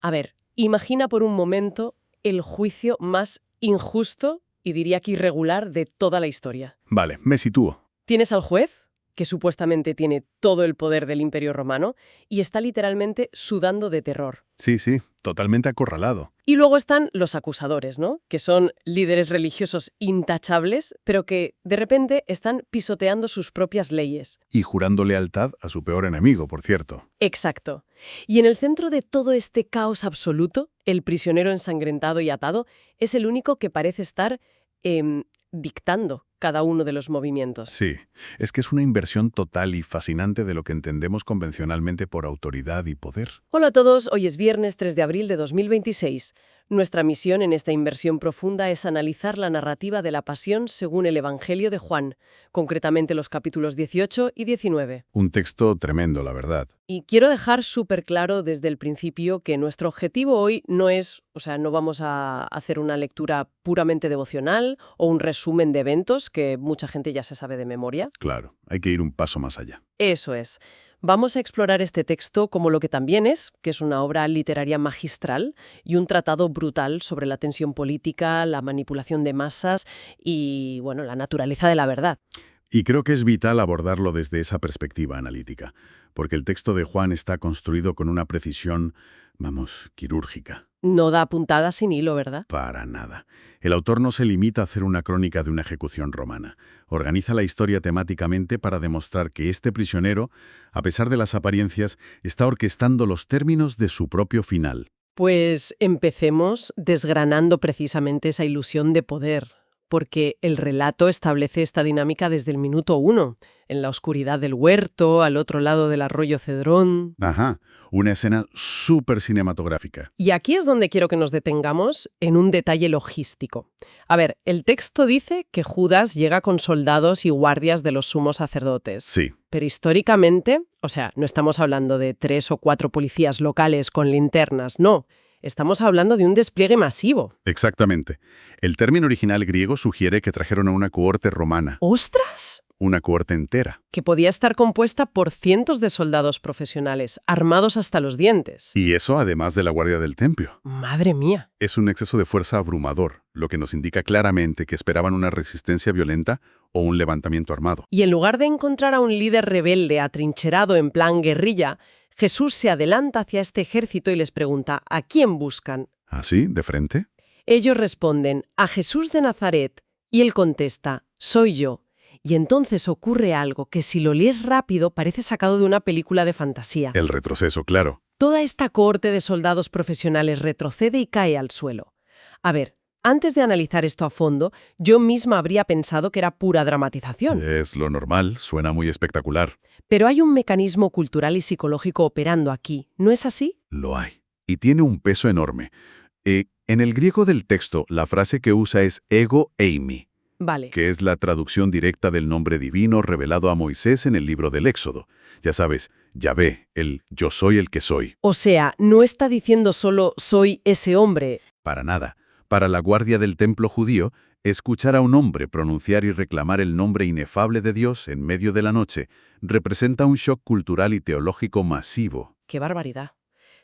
A ver, imagina por un momento el juicio más injusto y diría que irregular de toda la historia. Vale, me sitúo. Tienes al juez, que supuestamente tiene todo el poder del Imperio Romano, y está literalmente sudando de terror. Sí, totalmente acorralado. Y luego están los acusadores, ¿no? Que son líderes religiosos intachables, pero que de repente están pisoteando sus propias leyes. Y jurando lealtad a su peor enemigo, por cierto. Exacto. Y en el centro de todo este caos absoluto, el prisionero ensangrentado y atado es el único que parece estar dictando cada uno de los movimientos. Sí, es que es una inversión total y fascinante de lo que entendemos convencionalmente por autoridad y poder. Hola a todos, hoy es viernes 3 de abril de 2026. Nuestra misión en esta inversión profunda es analizar la narrativa de la Pasión según el Evangelio de Juan, concretamente los capítulos 18 y 19. Un texto tremendo, la verdad. Y quiero dejar súper claro desde el principio que nuestro objetivo hoy no es, no vamos a hacer una lectura puramente devocional o un resumen de eventos que mucha gente ya se sabe de memoria. Claro, hay que ir un paso más allá. Eso es. Vamos a explorar este texto como lo que también es, que es una obra literaria magistral y un tratado brutal sobre la tensión política, la manipulación de masas y, la naturaleza de la verdad. Y creo que es vital abordarlo desde esa perspectiva analítica, porque el texto de Juan está construido con una precisión, quirúrgica. No da puntada sin hilo, ¿verdad? Para nada. El autor no se limita a hacer una crónica de una ejecución romana. Organiza la historia temáticamente para demostrar que este prisionero, a pesar de las apariencias, está orquestando los términos de su propio final. Pues empecemos desgranando precisamente esa ilusión de poder, porque el relato establece esta dinámica desde el minuto 1, en la oscuridad del huerto, al otro lado del arroyo Cedrón. Ajá, una escena súper cinematográfica. Y aquí es donde quiero que nos detengamos en un detalle logístico. A ver, el texto dice que Judas llega con soldados y guardias de los sumos sacerdotes. Sí. Pero históricamente, no estamos hablando de 3 o 4 policías locales con linternas, no. Estamos hablando de un despliegue masivo. Exactamente. El término original griego sugiere que trajeron a una cohorte romana. ¡Ostras! Una cohorte entera. Que podía estar compuesta por cientos de soldados profesionales, armados hasta los dientes. Y eso además de la guardia del templo. ¡Madre mía! Es un exceso de fuerza abrumador, lo que nos indica claramente que esperaban una resistencia violenta o un levantamiento armado. Y en lugar de encontrar a un líder rebelde atrincherado en plan guerrilla, Jesús se adelanta hacia este ejército y les pregunta, ¿a quién buscan? ¿Así? ¿De frente? Ellos responden, a Jesús de Nazaret, y él contesta, soy yo. Y entonces ocurre algo que si lo lees rápido parece sacado de una película de fantasía. El retroceso, claro. Toda esta cohorte de soldados profesionales retrocede y cae al suelo. A ver, antes de analizar esto a fondo, yo misma habría pensado que era pura dramatización. Es lo normal, suena muy espectacular. Pero hay un mecanismo cultural y psicológico operando aquí, ¿no es así? Lo hay. Y tiene un peso enorme. En el griego del texto, la frase que usa es ego eimi. Vale. Que es la traducción directa del nombre divino revelado a Moisés en el libro del Éxodo. Ya sabes, Yahvé, el yo soy el que soy. O sea, no está diciendo solo soy ese hombre. Para nada. Para la guardia del templo judío, escuchar a un hombre pronunciar y reclamar el nombre inefable de Dios en medio de la noche representa un shock cultural y teológico masivo. ¡Qué barbaridad!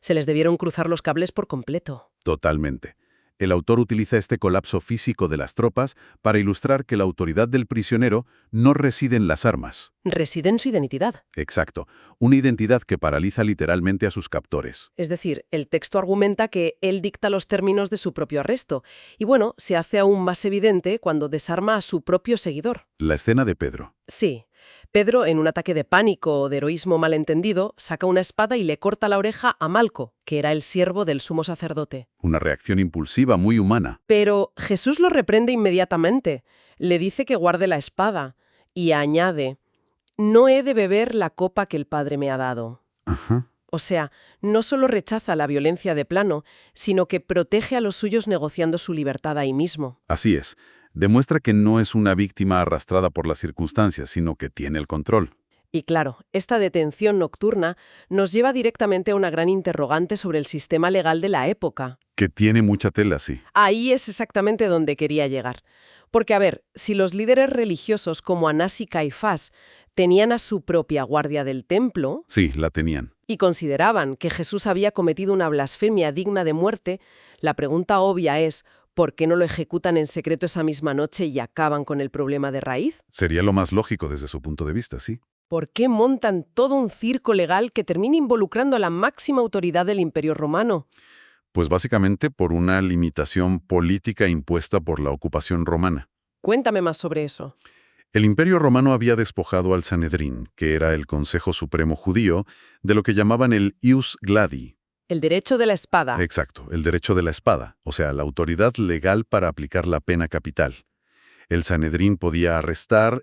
Se les debieron cruzar los cables por completo. Totalmente. El autor utiliza este colapso físico de las tropas para ilustrar que la autoridad del prisionero no reside en las armas. Reside en su identidad. Exacto, una identidad que paraliza literalmente a sus captores. Es decir, el texto argumenta que él dicta los términos de su propio arresto. Y se hace aún más evidente cuando desarma a su propio seguidor. La escena de Pedro. Sí. Pedro, en un ataque de pánico o de heroísmo malentendido, saca una espada y le corta la oreja a Malco, que era el siervo del sumo sacerdote. Una reacción impulsiva muy humana. Pero Jesús lo reprende inmediatamente. Le dice que guarde la espada y añade, no he de beber la copa que el Padre me ha dado. Ajá. O sea, no solo rechaza la violencia de plano, sino que protege a los suyos negociando su libertad ahí mismo. Así es. Demuestra que no es una víctima arrastrada por las circunstancias, sino que tiene el control. Y claro, esta detención nocturna nos lleva directamente a una gran interrogante sobre el sistema legal de la época. Que tiene mucha tela, sí. Ahí es exactamente donde quería llegar. Porque, a ver, si los líderes religiosos como Anás y Caifás tenían a su propia guardia del templo... Sí, la tenían. y consideraban que Jesús había cometido una blasfemia digna de muerte, la pregunta obvia es, ¿por qué no lo ejecutan en secreto esa misma noche y acaban con el problema de raíz? Sería lo más lógico desde su punto de vista, sí. ¿Por qué montan todo un circo legal que termina involucrando a la máxima autoridad del Imperio Romano? Pues básicamente por una limitación política impuesta por la ocupación romana. Cuéntame más sobre eso. El Imperio Romano había despojado al Sanedrín, que era el Consejo Supremo Judío, de lo que llamaban el ius gladi. El derecho de la espada. Exacto, el derecho de la espada, o sea, la autoridad legal para aplicar la pena capital. El Sanedrín podía arrestar,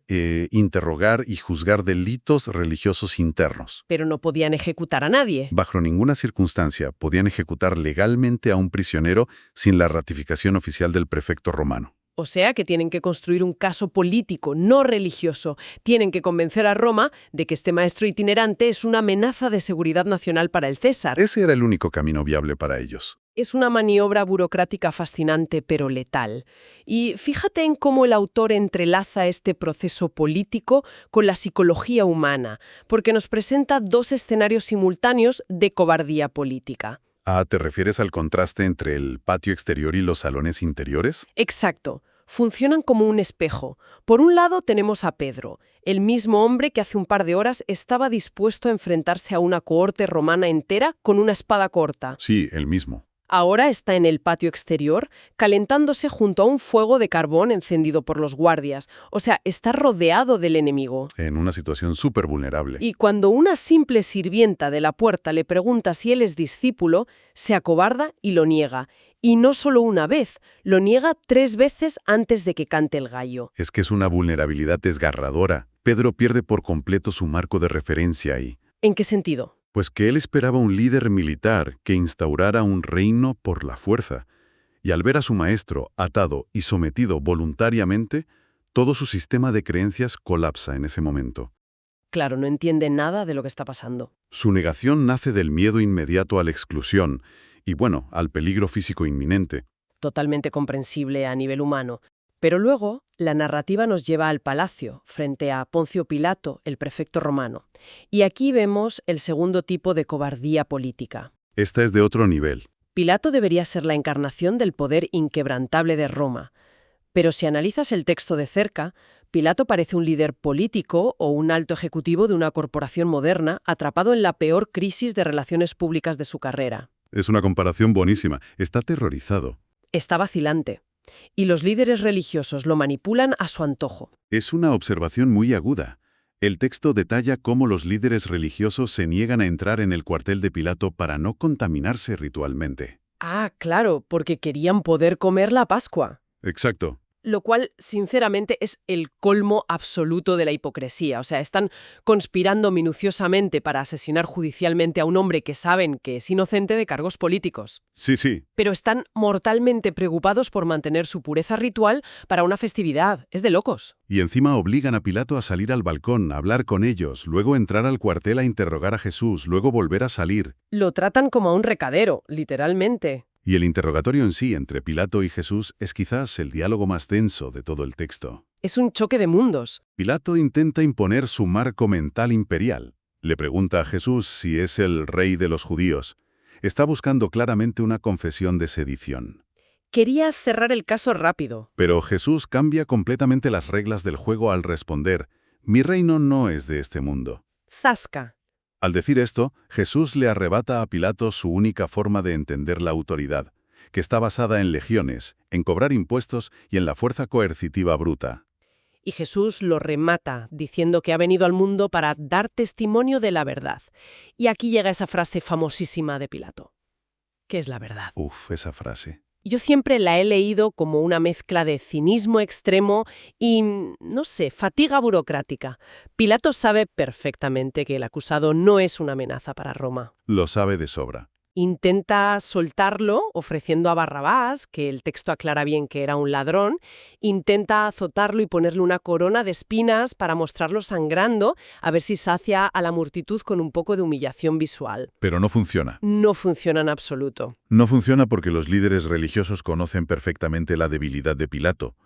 interrogar y juzgar delitos religiosos internos. Pero no podían ejecutar a nadie. Bajo ninguna circunstancia podían ejecutar legalmente a un prisionero sin la ratificación oficial del prefecto romano. O sea que tienen que construir un caso político, no religioso. Tienen que convencer a Roma de que este maestro itinerante es una amenaza de seguridad nacional para el César. Ese era el único camino viable para ellos. Es una maniobra burocrática fascinante, pero letal. Y fíjate en cómo el autor entrelaza este proceso político con la psicología humana, porque nos presenta dos escenarios simultáneos de cobardía política. Ah, ¿te refieres al contraste entre el patio exterior y los salones interiores? Exacto. Funcionan como un espejo. Por un lado tenemos a Pedro, el mismo hombre que hace un par de horas estaba dispuesto a enfrentarse a una cohorte romana entera con una espada corta. Sí, el mismo. Ahora está en el patio exterior, calentándose junto a un fuego de carbón encendido por los guardias. O sea, está rodeado del enemigo. En una situación súper vulnerable. Y cuando una simple sirvienta de la puerta le pregunta si él es discípulo, se acobarda y lo niega. Y no solo una vez, lo niega 3 veces antes de que cante el gallo. Es que es una vulnerabilidad desgarradora. Pedro pierde por completo su marco de referencia ahí. ¿En qué sentido? Pues que él esperaba un líder militar que instaurara un reino por la fuerza. Y al ver a su maestro atado y sometido voluntariamente, todo su sistema de creencias colapsa en ese momento. Claro, no entiende nada de lo que está pasando. Su negación nace del miedo inmediato a la exclusión y, bueno, al peligro físico inminente. Totalmente comprensible a nivel humano. Pero luego, la narrativa nos lleva al palacio, frente a Poncio Pilato, el prefecto romano. Y aquí vemos el segundo tipo de cobardía política. Esta es de otro nivel. Pilato debería ser la encarnación del poder inquebrantable de Roma. Pero si analizas el texto de cerca, Pilato parece un líder político o un alto ejecutivo de una corporación moderna atrapado en la peor crisis de relaciones públicas de su carrera. Es una comparación buenísima. Está aterrorizado. Está vacilante. Y los líderes religiosos lo manipulan a su antojo. Es una observación muy aguda. El texto detalla cómo los líderes religiosos se niegan a entrar en el cuartel de Pilato para no contaminarse ritualmente. Ah, claro, porque querían poder comer la Pascua. Exacto. Lo cual, sinceramente, es el colmo absoluto de la hipocresía. O sea, están conspirando minuciosamente para asesinar judicialmente a un hombre que saben que es inocente de cargos políticos. Sí. Pero están mortalmente preocupados por mantener su pureza ritual para una festividad. Es de locos. Y encima obligan a Pilato a salir al balcón, a hablar con ellos, luego entrar al cuartel a interrogar a Jesús, luego volver a salir. Lo tratan como a un recadero, literalmente. Y el interrogatorio en sí entre Pilato y Jesús es quizás el diálogo más denso de todo el texto. Es un choque de mundos. Pilato intenta imponer su marco mental imperial. Le pregunta a Jesús si es el rey de los judíos. Está buscando claramente una confesión de sedición. Quería cerrar el caso rápido. Pero Jesús cambia completamente las reglas del juego al responder: «Mi reino no es de este mundo». Zasca. Al decir esto, Jesús le arrebata a Pilato su única forma de entender la autoridad, que está basada en legiones, en cobrar impuestos y en la fuerza coercitiva bruta. Y Jesús lo remata, diciendo que ha venido al mundo para dar testimonio de la verdad. Y aquí llega esa frase famosísima de Pilato. ¿Qué es la verdad? Uf, esa frase. Yo siempre la he leído como una mezcla de cinismo extremo y, no sé, fatiga burocrática. Pilato sabe perfectamente que el acusado no es una amenaza para Roma. Lo sabe de sobra. Intenta soltarlo ofreciendo a Barrabás, que el texto aclara bien que era un ladrón. Intenta azotarlo y ponerle una corona de espinas para mostrarlo sangrando, a ver si sacia a la multitud con un poco de humillación visual. Pero no funciona. No funciona en absoluto. No funciona porque los líderes religiosos conocen perfectamente la debilidad de Pilato.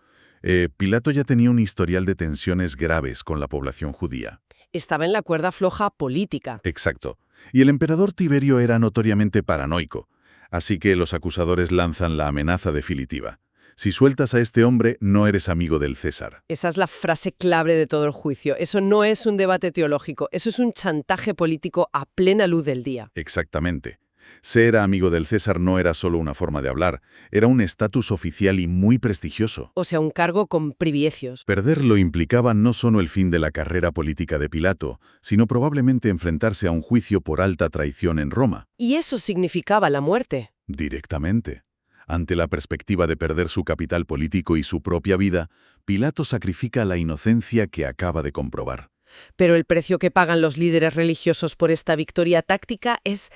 Pilato ya tenía un historial de tensiones graves con la población judía. Estaba en la cuerda floja política. Exacto. Y el emperador Tiberio era notoriamente paranoico, así que los acusadores lanzan la amenaza definitiva. Si sueltas a este hombre, no eres amigo del César. Esa es la frase clave de todo el juicio. Eso no es un debate teológico, eso es un chantaje político a plena luz del día. Exactamente. Ser amigo del César no era solo una forma de hablar, era un estatus oficial y muy prestigioso. O sea, un cargo con privilegios. Perderlo implicaba no solo el fin de la carrera política de Pilato, sino probablemente enfrentarse a un juicio por alta traición en Roma. Y eso significaba la muerte. Directamente. Ante la perspectiva de perder su capital político y su propia vida, Pilato sacrifica la inocencia que acaba de comprobar. Pero el precio que pagan los líderes religiosos por esta victoria táctica es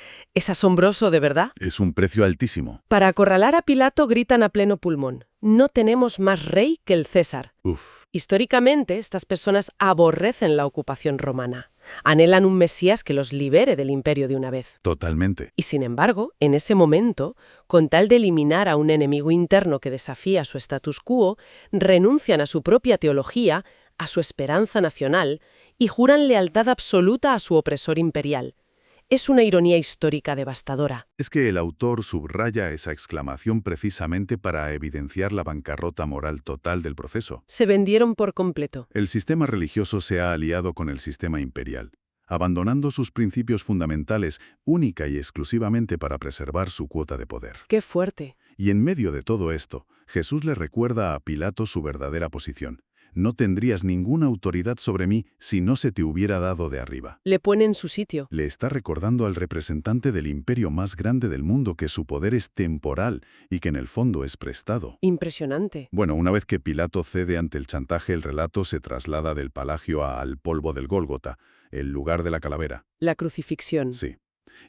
asombroso, ¿de verdad? Es un precio altísimo. Para acorralar a Pilato gritan a pleno pulmón: no tenemos más rey que el César. Uf. Históricamente, estas personas aborrecen la ocupación romana. Anhelan un Mesías que los libere del imperio de una vez. Totalmente. Y sin embargo, en ese momento, con tal de eliminar a un enemigo interno que desafía su status quo, renuncian a su propia teología, a su esperanza nacional, y juran lealtad absoluta a su opresor imperial. Es una ironía histórica devastadora. Es que el autor subraya esa exclamación precisamente para evidenciar la bancarrota moral total del proceso. Se vendieron por completo. El sistema religioso se ha aliado con el sistema imperial, abandonando sus principios fundamentales única y exclusivamente para preservar su cuota de poder. ¡Qué fuerte! Y en medio de todo esto, Jesús le recuerda a Pilato su verdadera posición. No tendrías ninguna autoridad sobre mí si no se te hubiera dado de arriba. Le pone en su sitio. Le está recordando al representante del imperio más grande del mundo que su poder es temporal y que en el fondo es prestado. Impresionante. Bueno, una vez que Pilato cede ante el chantaje, el relato se traslada del Palagio al polvo del Gólgota, el lugar de la calavera. La crucifixión. Sí.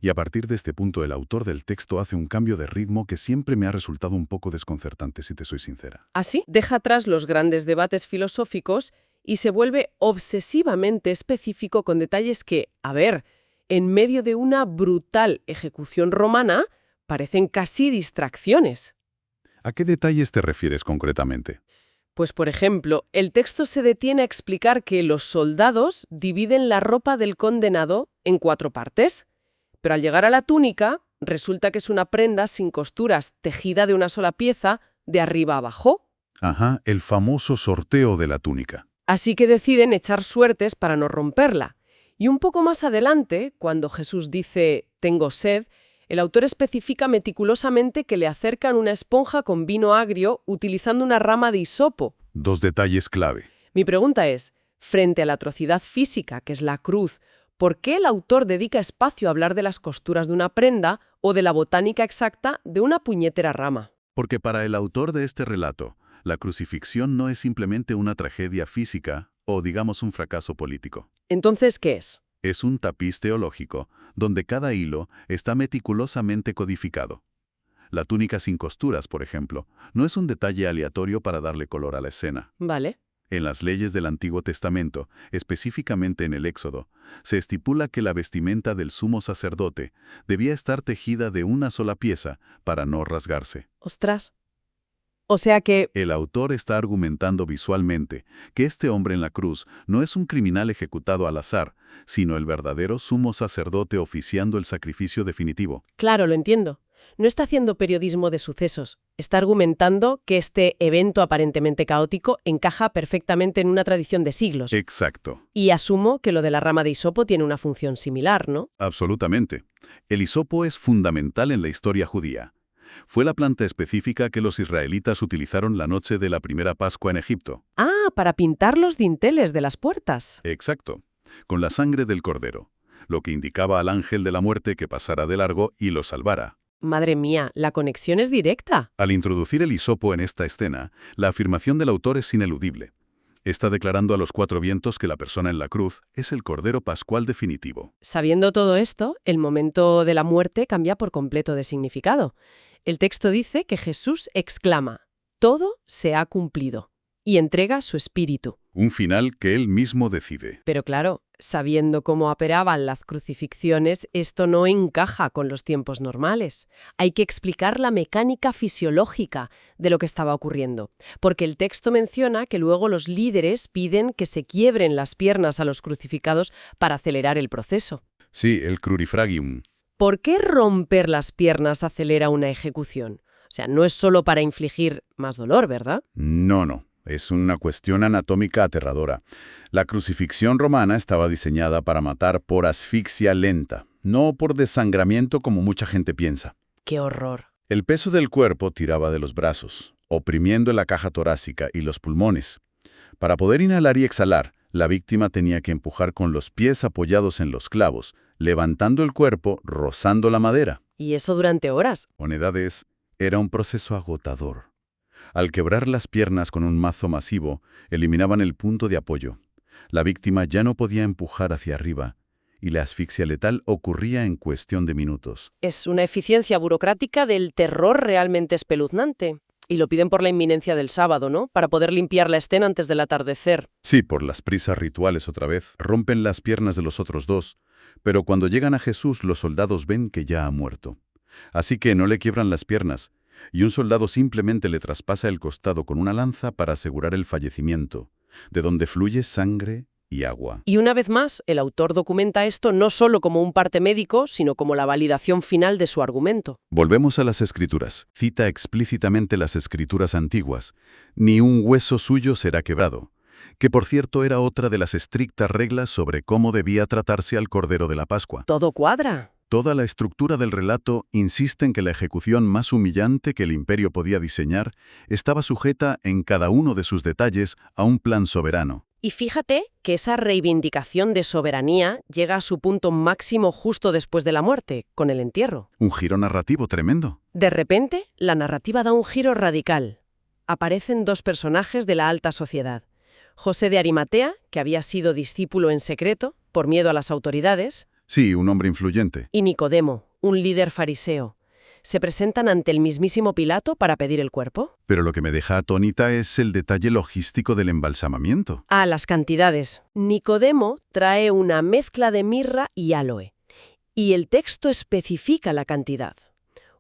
Y a partir de este punto, el autor del texto hace un cambio de ritmo que siempre me ha resultado un poco desconcertante, si te soy sincera. Así, deja atrás los grandes debates filosóficos y se vuelve obsesivamente específico con detalles que, a ver, en medio de una brutal ejecución romana, parecen casi distracciones. ¿A qué detalles te refieres concretamente? Pues, por ejemplo, el texto se detiene a explicar que los soldados dividen la ropa del condenado en 4 partes. Pero al llegar a la túnica, resulta que es una prenda sin costuras, tejida de una sola pieza, de arriba a abajo. Ajá, el famoso sorteo de la túnica. Así que deciden echar suertes para no romperla. Y un poco más adelante, cuando Jesús dice «tengo sed», el autor especifica meticulosamente que le acercan una esponja con vino agrio utilizando una rama de hisopo. 2 detalles clave. Mi pregunta es, frente a la atrocidad física, que es la cruz, ¿por qué el autor dedica espacio a hablar de las costuras de una prenda o de la botánica exacta de una puñetera rama? Porque para el autor de este relato, la crucifixión no es simplemente una tragedia física o, digamos, un fracaso político. Entonces, ¿qué es? Es un tapiz teológico, donde cada hilo está meticulosamente codificado. La túnica sin costuras, por ejemplo, no es un detalle aleatorio para darle color a la escena. Vale. En las leyes del Antiguo Testamento, específicamente en el Éxodo, se estipula que la vestimenta del sumo sacerdote debía estar tejida de una sola pieza para no rasgarse. Ostras. O sea que... El autor está argumentando visualmente que este hombre en la cruz no es un criminal ejecutado al azar, sino el verdadero sumo sacerdote oficiando el sacrificio definitivo. Claro, lo entiendo. No está haciendo periodismo de sucesos. Está argumentando que este evento aparentemente caótico encaja perfectamente en una tradición de siglos. Exacto. Y asumo que lo de la rama de hisopo tiene una función similar, ¿no? Absolutamente. El hisopo es fundamental en la historia judía. Fue la planta específica que los israelitas utilizaron la noche de la primera Pascua en Egipto. Ah, para pintar los dinteles de las puertas. Exacto. Con la sangre del cordero, lo que indicaba al ángel de la muerte que pasara de largo y lo salvara. Madre mía, la conexión es directa. Al introducir el hisopo en esta escena, la afirmación del autor es ineludible. Está declarando a los 4 vientos que la persona en la cruz es el Cordero Pascual definitivo. Sabiendo todo esto, el momento de la muerte cambia por completo de significado. El texto dice que Jesús exclama: «Todo se ha cumplido», y entrega su espíritu. Un final que él mismo decide. Pero claro, sabiendo cómo operaban las crucifixiones, esto no encaja con los tiempos normales. Hay que explicar la mecánica fisiológica de lo que estaba ocurriendo, porque el texto menciona que luego los líderes piden que se quiebren las piernas a los crucificados para acelerar el proceso. Sí, el crurifragium. ¿Por qué romper las piernas acelera una ejecución? O sea, no es solo para infligir más dolor, ¿verdad? No. Es una cuestión anatómica aterradora. La crucifixión romana estaba diseñada para matar por asfixia lenta, no por desangramiento como mucha gente piensa. ¡Qué horror! El peso del cuerpo tiraba de los brazos, oprimiendo la caja torácica y los pulmones. Para poder inhalar y exhalar, la víctima tenía que empujar con los pies apoyados en los clavos, levantando el cuerpo, rozando la madera. ¿Y eso durante horas? Con edades, era un proceso agotador. Al quebrar las piernas con un mazo masivo, eliminaban el punto de apoyo. La víctima ya no podía empujar hacia arriba, y la asfixia letal ocurría en cuestión de minutos. Es una eficiencia burocrática del terror realmente espeluznante. Y lo piden por la inminencia del sábado, ¿no? Para poder limpiar la escena antes del atardecer. Sí, por las prisas rituales otra vez, rompen las piernas de los otros dos, pero cuando llegan a Jesús los soldados ven que ya ha muerto. Así que no le quiebran las piernas, y un soldado simplemente le traspasa el costado con una lanza para asegurar el fallecimiento, de donde fluye sangre y agua. Y una vez más, el autor documenta esto no solo como un parte médico, sino como la validación final de su argumento. Volvemos a las Escrituras. Cita explícitamente las Escrituras antiguas. Ni un hueso suyo será quebrado, que por cierto era otra de las estrictas reglas sobre cómo debía tratarse al Cordero de la Pascua. Todo cuadra. Toda la estructura del relato insiste en que la ejecución más humillante que el imperio podía diseñar estaba sujeta en cada uno de sus detalles a un plan soberano. Y fíjate que esa reivindicación de soberanía llega a su punto máximo justo después de la muerte, con el entierro. Un giro narrativo tremendo. De repente, la narrativa da un giro radical. Aparecen dos personajes de la alta sociedad. José de Arimatea, que había sido discípulo en secreto, por miedo a las autoridades, Sí, un hombre influyente. y Nicodemo, un líder fariseo. Se presentan ante el mismísimo Pilato para pedir el cuerpo. Pero lo que me deja atónita es el detalle logístico del embalsamamiento. Ah, las cantidades. Nicodemo trae una mezcla de mirra y áloe. Y el texto especifica la cantidad.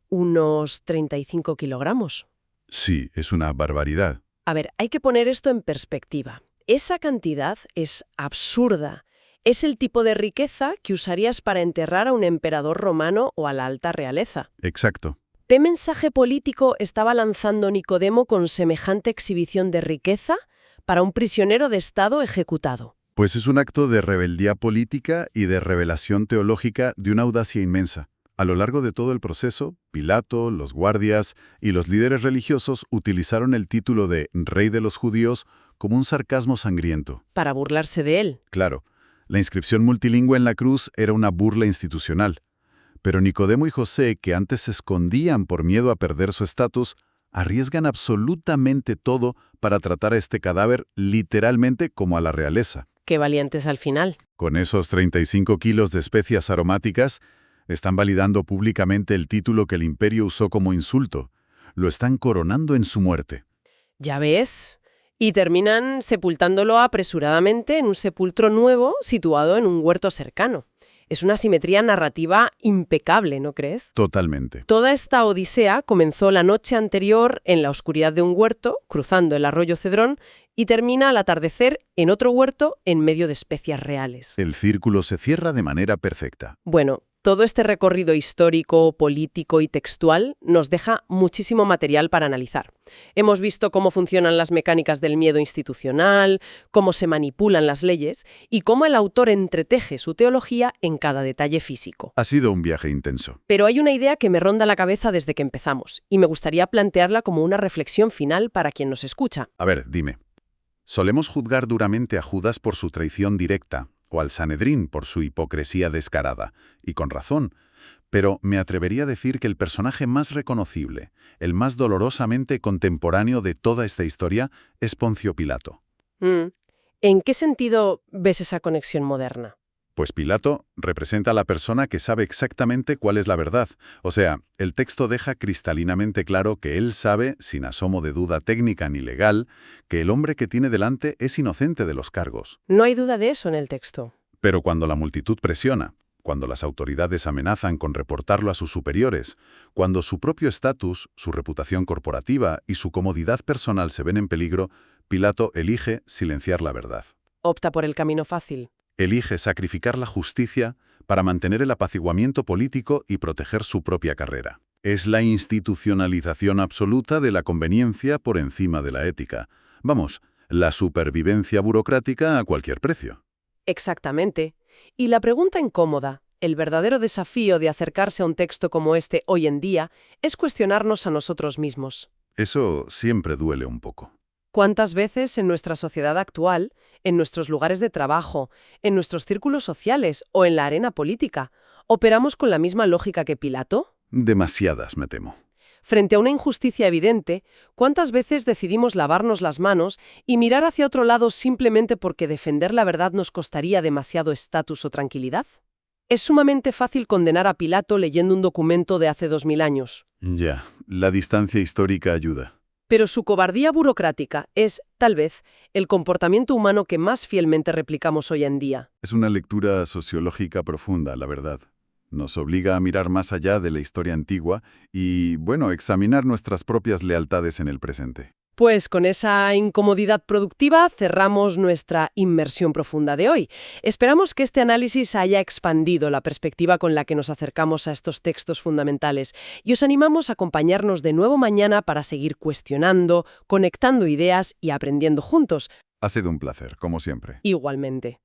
Unos 35 kilogramos. Sí, es una barbaridad. A ver, hay que poner esto en perspectiva. Esa cantidad es absurda. Es el tipo de riqueza que usarías para enterrar a un emperador romano o a la alta realeza. Exacto. ¿Qué mensaje político estaba lanzando Nicodemo con semejante exhibición de riqueza para un prisionero de Estado ejecutado? Pues es un acto de rebeldía política y de revelación teológica de una audacia inmensa. A lo largo de todo el proceso, Pilato, los guardias y los líderes religiosos utilizaron el título de Rey de los Judíos como un sarcasmo sangriento. Para burlarse de él. Claro, la inscripción multilingüe en la cruz era una burla institucional. Pero Nicodemo y José, que antes se escondían por miedo a perder su estatus, arriesgan absolutamente todo para tratar a este cadáver literalmente como a la realeza. Qué valientes al final. Con esos 35 kilos de especias aromáticas, están validando públicamente el título que el imperio usó como insulto. Lo están coronando en su muerte. Ya ves. Y terminan sepultándolo apresuradamente en un sepulcro nuevo situado en un huerto cercano. Es una simetría narrativa impecable, ¿no crees? Totalmente. Toda esta odisea comenzó la noche anterior en la oscuridad de un huerto, cruzando el arroyo Cedrón, y termina al atardecer en otro huerto en medio de especias reales. El círculo se cierra de manera perfecta. Bueno, todo este recorrido histórico, político y textual nos deja muchísimo material para analizar. Hemos visto cómo funcionan las mecánicas del miedo institucional, cómo se manipulan las leyes y cómo el autor entreteje su teología en cada detalle físico. Ha sido un viaje intenso. Pero hay una idea que me ronda la cabeza desde que empezamos y me gustaría plantearla como una reflexión final para quien nos escucha. A ver, dime. Solemos juzgar duramente a Judas por su traición directa, o al Sanedrín por su hipocresía descarada, y con razón. Pero me atrevería a decir que el personaje más reconocible, el más dolorosamente contemporáneo de toda esta historia, es Poncio Pilato. ¿En qué sentido ves esa conexión moderna? Pues Pilato representa a la persona que sabe exactamente cuál es la verdad. O sea, el texto deja cristalinamente claro que él sabe, sin asomo de duda técnica ni legal, que el hombre que tiene delante es inocente de los cargos. No hay duda de eso en el texto. Pero cuando la multitud presiona, cuando las autoridades amenazan con reportarlo a sus superiores, cuando su propio estatus, su reputación corporativa y su comodidad personal se ven en peligro, Pilato elige silenciar la verdad. Opta por el camino fácil. Elige sacrificar la justicia para mantener el apaciguamiento político y proteger su propia carrera. Es la institucionalización absoluta de la conveniencia por encima de la ética. Vamos, la supervivencia burocrática a cualquier precio. Exactamente. Y la pregunta incómoda, el verdadero desafío de acercarse a un texto como este hoy en día, es cuestionarnos a nosotros mismos. Eso siempre duele un poco. ¿Cuántas veces en nuestra sociedad actual, en nuestros lugares de trabajo, en nuestros círculos sociales o en la arena política, operamos con la misma lógica que Pilato? Demasiadas, me temo. Frente a una injusticia evidente, ¿cuántas veces decidimos lavarnos las manos y mirar hacia otro lado simplemente porque defender la verdad nos costaría demasiado estatus o tranquilidad? Es sumamente fácil condenar a Pilato leyendo un documento de hace 2000 años. Ya, la distancia histórica ayuda. Pero su cobardía burocrática es, tal vez, el comportamiento humano que más fielmente replicamos hoy en día. Es una lectura sociológica profunda, la verdad. Nos obliga a mirar más allá de la historia antigua y, bueno, examinar nuestras propias lealtades en el presente. Pues con esa incomodidad productiva cerramos nuestra inmersión profunda de hoy. Esperamos que este análisis haya expandido la perspectiva con la que nos acercamos a estos textos fundamentales y os animamos a acompañarnos de nuevo mañana para seguir cuestionando, conectando ideas y aprendiendo juntos. Ha sido un placer, como siempre. Igualmente.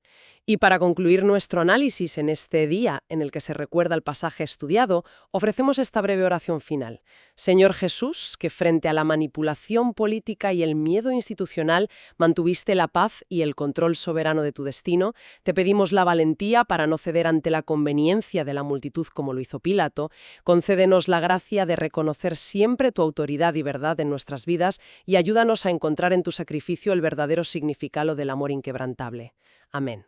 Y para concluir nuestro análisis en este día en el que se recuerda el pasaje estudiado, ofrecemos esta breve oración final. Señor Jesús, que frente a la manipulación política y el miedo institucional mantuviste la paz y el control soberano de tu destino, te pedimos la valentía para no ceder ante la conveniencia de la multitud como lo hizo Pilato. Concédenos la gracia de reconocer siempre tu autoridad y verdad en nuestras vidas y ayúdanos a encontrar en tu sacrificio el verdadero significado del amor inquebrantable. Amén.